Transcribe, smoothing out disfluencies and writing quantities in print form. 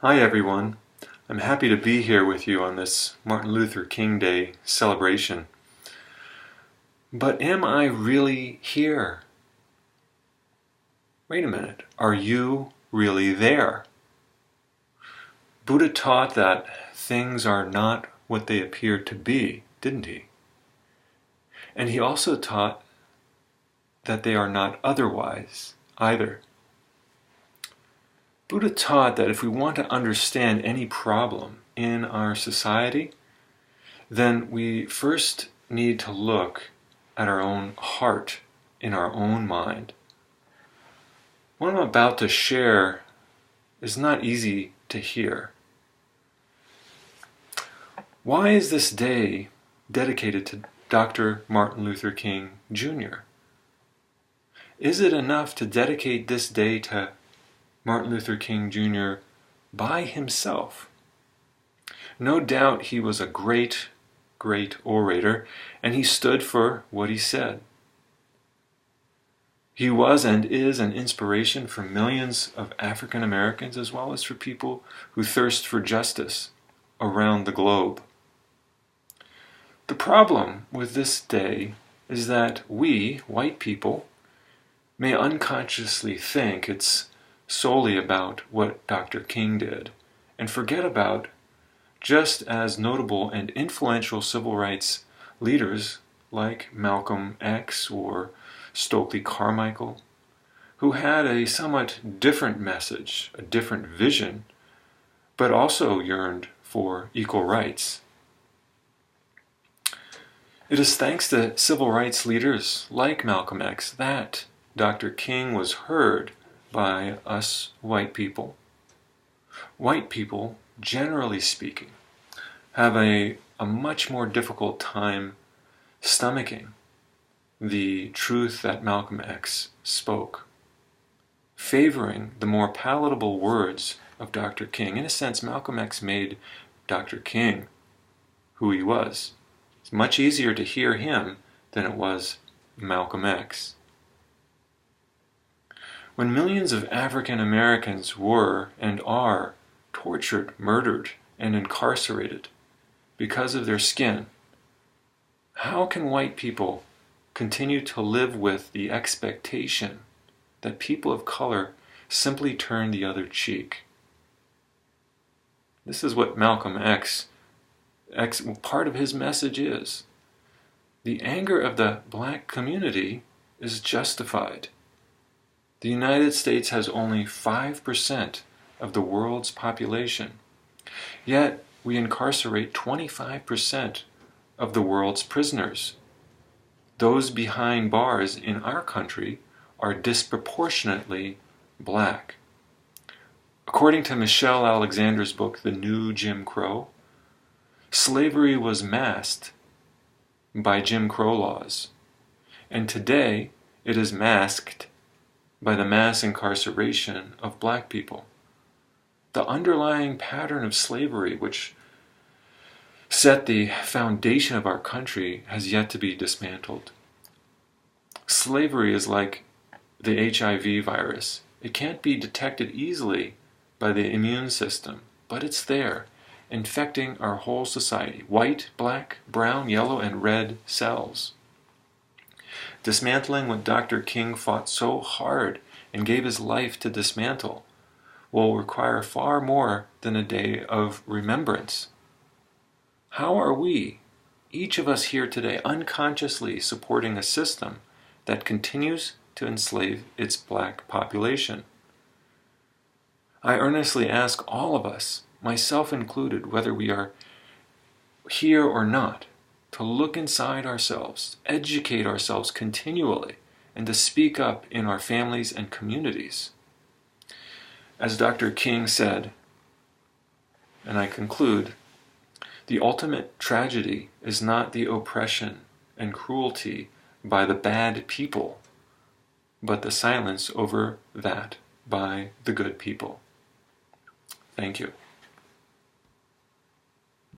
Hi everyone. I'm happy to be here with you on this Martin Luther King Day celebration. But am I really here? Wait a minute. Are you really there? Buddha taught that things are not what they appear to be, didn't he? And he also taught that they are not otherwise either. Buddha taught that if we want to understand any problem in our society, then we first need to look at our own heart, in our own mind. What I'm about to share is not easy to hear. Why is this day dedicated to Dr. Martin Luther King Jr.? Is it enough to dedicate this day to Martin Luther King Jr. by himself? No doubt he was a great orator, and he stood for what he said. He was and is an inspiration for millions of African Americans as well as for people who thirst for justice around the globe. The problem with this day is that we, white people, may unconsciously think it's solely about what Dr. King did and forget about just as notable and influential civil rights leaders like Malcolm X or Stokely Carmichael, who had a somewhat different message, a different vision, but also yearned for equal rights. It is thanks to civil rights leaders like Malcolm X that Dr. King was heard by us white people. White people, generally speaking, have a much more difficult time stomaching the truth that Malcolm X spoke, favoring the more palatable words of Dr. King. In a sense, Malcolm X made Dr. King who he was. It's much easier to hear him than it was Malcolm X. When millions of African Americans were and are tortured, murdered, and incarcerated because of their skin, how can white people continue to live with the expectation that people of color simply turn the other cheek? This is what Malcolm X, part of his message is. The anger of the black community is justified. The United States has only 5% of the world's population, yet we incarcerate 25% of the world's prisoners. Those behind bars in our country are disproportionately black. According to Michelle Alexander's book, The New Jim Crow, slavery was masked by Jim Crow laws, and today it is masked by the mass incarceration of black people. The underlying pattern of slavery, which set the foundation of our country, has yet to be dismantled. Slavery is like the HIV virus. It can't be detected easily by the immune system, but it's there, infecting our whole society. White, black, brown, yellow, and red cells. Dismantling what Dr. King fought so hard and gave his life to dismantle will require far more than a day of remembrance. How are we, each of us here today, unconsciously supporting a system that continues to enslave its black population? I earnestly ask all of us, myself included, whether we are here or not, to look inside ourselves, educate ourselves continually, and to speak up in our families and communities. As Dr. King said, and I conclude, the ultimate tragedy is not the oppression and cruelty by the bad people, but the silence over that by the good people. Thank you.